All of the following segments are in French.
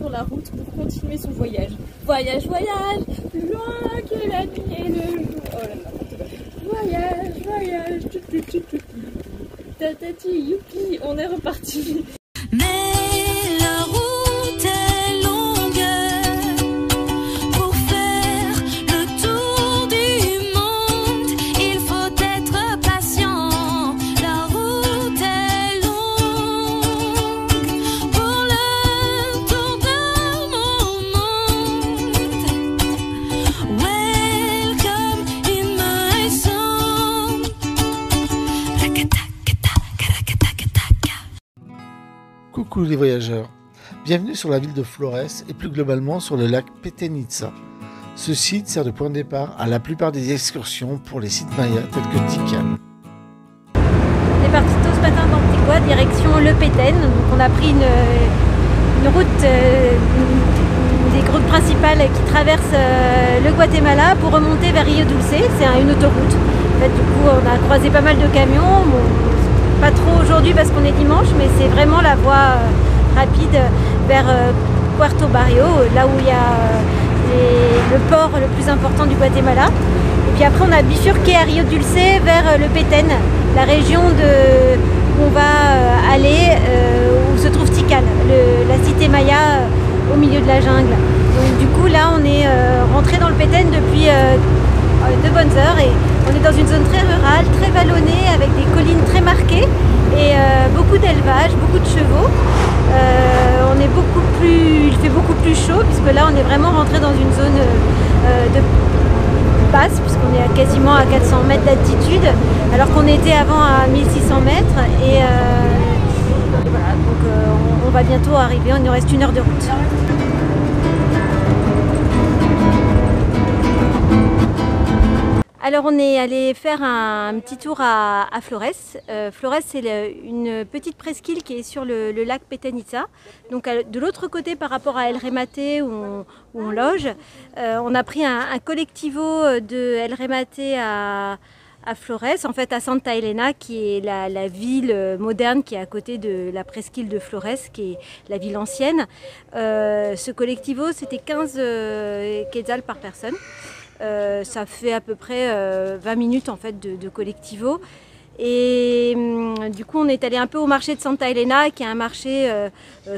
sur la route pour continuer son voyage. Voyage, voyage, plus loin que la nuit et le jour. Oh là là, voyage, voyage, tatati, youpi, on est reparti. Mais la route est longue pour faire le tour du monde. Il faut être patient. La route est longue pour le tour de mon monde. Welcome in my song. Coucou les voyageurs, bienvenue sur la ville de Flores et plus globalement sur le lac Petenitsa. Ce site sert de point de départ à la plupart des excursions pour les sites mayas tels que Tikal. On est parti tôt ce matin d'Antigua, direction Le Petén. Donc on a pris une route, des routes principales qui traversent le Guatemala pour remonter vers Rio Dulce. C'est une autoroute. En fait, du coup, on a croisé pas mal de camions. Bon, pas trop aujourd'hui parce qu'on est dimanche, mais c'est vraiment la voie rapide vers Puerto Barrio, là où il y a le port le plus important du Guatemala. Et puis après on a bifurqué à Rio Dulce vers Le Petén, la région où on va aller, où se trouve Tikal, la cité maya au milieu de la jungle. Donc du coup là on est rentré dans Le Petén depuis de bonnes heures et on est dans une zone très rurale, très vallonnée, avec des collines très marquées et beaucoup d'élevage, beaucoup de chevaux. Il fait beaucoup plus chaud puisque là on est vraiment rentré dans une zone de basse puisqu'on est quasiment à 400 mètres d'altitude alors qu'on était avant à 1600 mètres et voilà, donc on va bientôt arriver, il nous reste 1 heure de route. Alors on est allé faire un petit tour à Flores. Flores c'est une petite presqu'île qui est sur le lac Petenitsa. Donc de l'autre côté par rapport à El Remate où on loge, on a pris un collectivo de El Remate à Flores, en fait à Santa Elena qui est la ville moderne qui est à côté de la presqu'île de Flores qui est la ville ancienne. Ce collectivo c'était 15 quetzals par personne. Ça fait à peu près 20 minutes en fait de collectivo et du coup on est allé un peu au marché de Santa Elena qui est un marché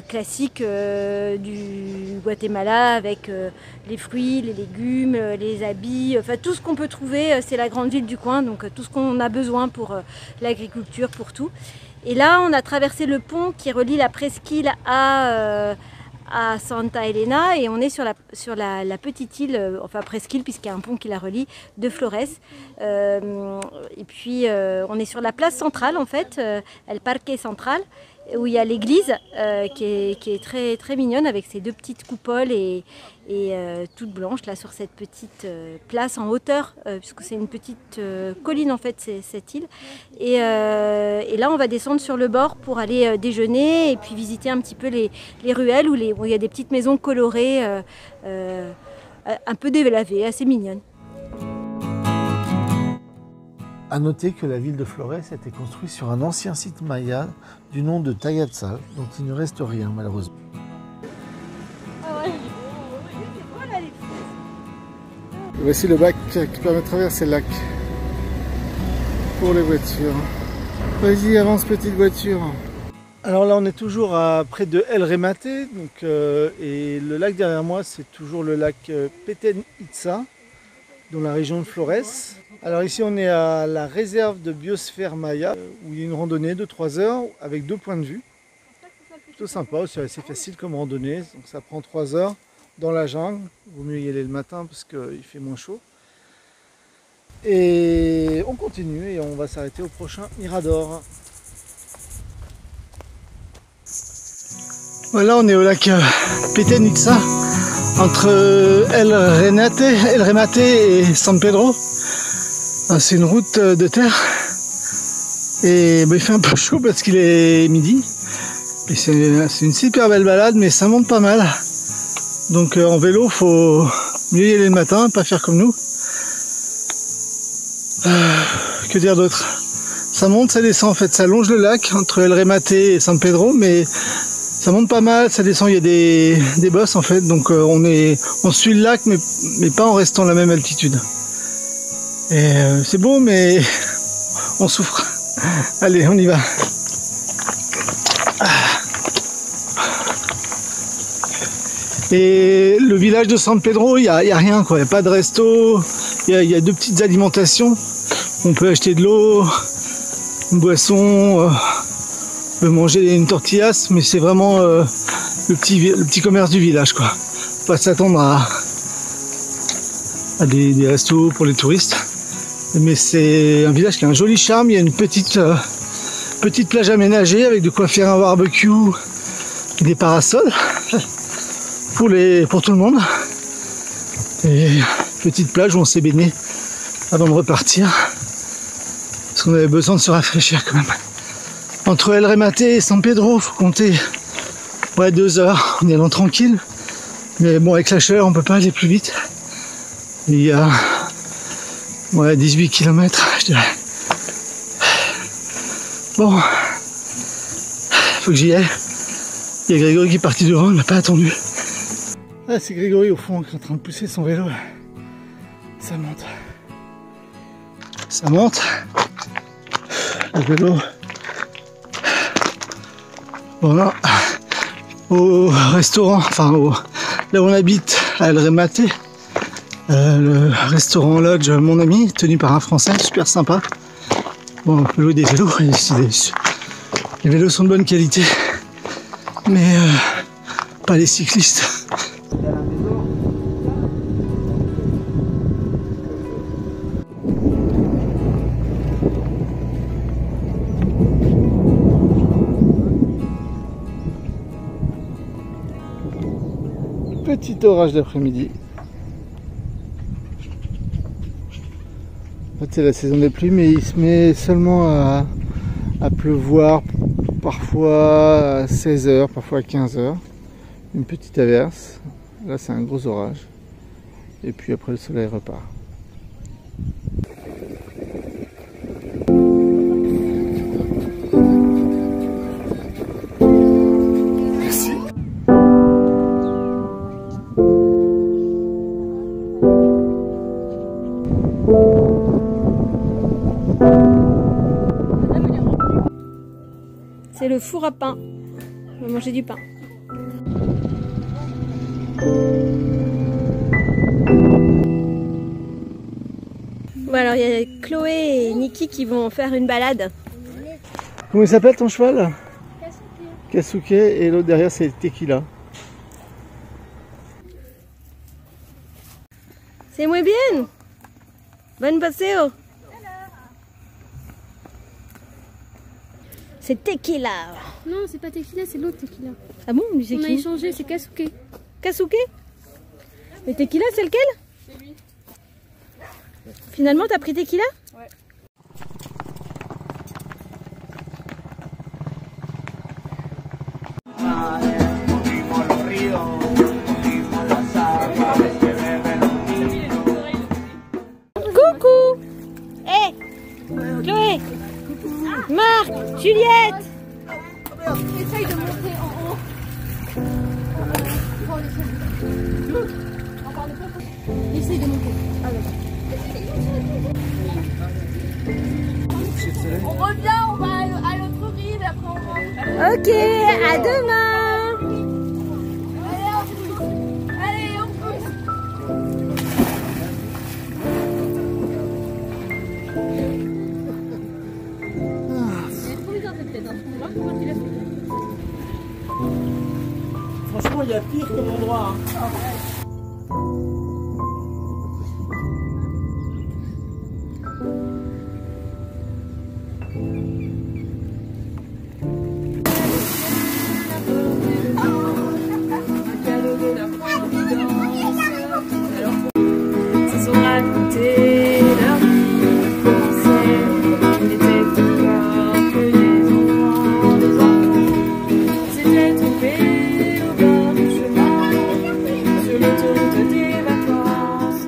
classique du Guatemala avec les fruits, les légumes, les habits, enfin tout ce qu'on peut trouver, c'est la grande ville du coin donc tout ce qu'on a besoin pour l'agriculture, pour tout. Et là on a traversé le pont qui relie la presqu'île à Santa Elena et on est sur la petite île, enfin presqu'île puisqu'il y a un pont qui la relie, de Flores. Et puis on est sur la place centrale en fait, El Parque Central, où il y a l'église qui est très, très mignonne avec ses 2 petites coupoles et toute blanche là sur cette petite place en hauteur puisque c'est une petite colline en fait cette île et là on va descendre sur le bord pour aller déjeuner et puis visiter un petit peu les ruelles où il y a des petites maisons colorées un peu délavées, assez mignonnes. A noter que la ville de Flores a été construite sur un ancien site maya du nom de Tayatzal, dont il ne reste rien malheureusement. Voici le bac qui permet de traverser le lac pour les voitures. Vas-y, avance petite voiture. Alors là on est toujours près de El Remate et le lac derrière moi c'est toujours le lac Petenitsa dans la région de Flores. Alors ici on est à la réserve de biosphère maya où il y a une randonnée de 3 heures avec 2 points de vue. Plutôt sympa, c'est assez facile comme randonnée, donc ça prend 3 heures dans la jungle. Il vaut mieux y aller le matin parce qu'il fait moins chaud. Et on continue et on va s'arrêter au prochain Mirador. Voilà, on est au lac Petenitsa entre El Remate et San Pedro. C'est une route de terre et il fait un peu chaud parce qu'il est midi. C'est une super belle balade mais ça monte pas mal. Donc en vélo faut mieux y aller le matin, pas faire comme nous. Que dire d'autre? Ça monte, ça descend en fait, ça longe le lac entre El Remate et San Pedro mais Ça monte pas mal, ça descend, il y a des bosses en fait, donc on suit le lac mais pas en restant à la même altitude. Et c'est beau mais on souffre. Allez, on y va. Et le village de San Pedro, il y a rien quoi, il n'y a pas de resto, il y a 2 petites alimentations. On peut acheter de l'eau, une boisson, on peut manger une tortillas, mais c'est vraiment le petit commerce du village quoi. Faut pas s'attendre à des restos pour les touristes. Mais c'est un village qui a un joli charme, il y a une petite plage aménagée avec de quoi faire un barbecue et des parasols pour tout le monde. Et petite plage où on s'est baigné avant de repartir. Parce qu'on avait besoin de se rafraîchir quand même. Entre El Remate et San Pedro, faut compter 2 heures, on y allant tranquille. Mais bon, avec la chaleur, on peut pas aller plus vite. Et il y a 18 km, je dirais. Bon, faut que j'y aille. Il y a Grégory qui est parti devant, il m'a pas attendu. Ah, c'est Grégory au fond qui est en train de pousser son vélo. Ça monte. Ça monte. Le vélo. Voilà. Au restaurant, enfin là où on habite, à El Remate. Le restaurant Lodge, mon ami, tenu par un Français, super sympa. Bon, on peut louer des vélos, les vélos sont de bonne qualité, mais pas les cyclistes. Petit orage d'après-midi. En fait, c'est la saison des pluies, mais il se met seulement à pleuvoir, parfois à 16h, parfois à 15h. Une petite averse. Là, c'est un gros orage. Et puis après, le soleil repart. Merci. C'est le four à pain. On va manger du pain. Bon, alors il y a Chloé et Niki qui vont faire une balade. Comment il s'appelle ton cheval? Kasuke. Et l'autre derrière c'est Tequila. C'est muy bien. Bon paseo. C'est Tequila. Non, c'est pas Tequila, c'est l'autre Tequila. Ah bon, lui c'est On a qui? échangé, c'est Kasuke. Kasuke? Mais Tequila c'est lequel? C'est lui. Finalement t'as pris Tequila? Ouais. Coucou. Hé Chloé, Marc, Juliette. Essaye de monter en haut. Essaye de monter. On revient, on va à l'autre rive, après on rentre. Ok, à demain. Allez, on pousse. Franchement, il y a pire comme endroit. Ils ont raconté leur vie, commençait, il était plus fort que les enfants, s'étaient trouvés au bord du chemin, sur l'autoroute des vacances.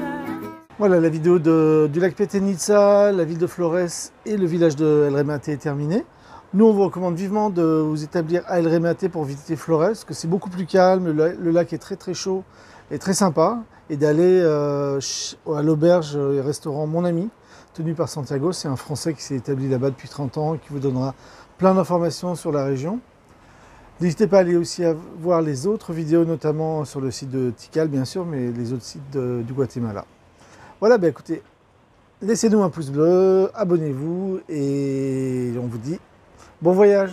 Voilà, la vidéo du lac Petenitsa, la ville de Flores et le village de El Remate est terminée. Nous, on vous recommande vivement de vous établir à El Remate pour visiter Flores, parce que c'est beaucoup plus calme, le lac est très très chaud et très sympa, et d'aller à l'auberge et restaurant Mon Ami, tenu par Santiago. C'est un Français qui s'est établi là-bas depuis 30 ans et qui vous donnera plein d'informations sur la région. N'hésitez pas à aller aussi à voir les autres vidéos, notamment sur le site de Tikal, bien sûr, mais les autres sites du Guatemala. Voilà, ben écoutez, laissez-nous un pouce bleu, abonnez-vous et on vous dit bon voyage.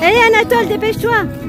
Allez Anatole, dépêche-toi!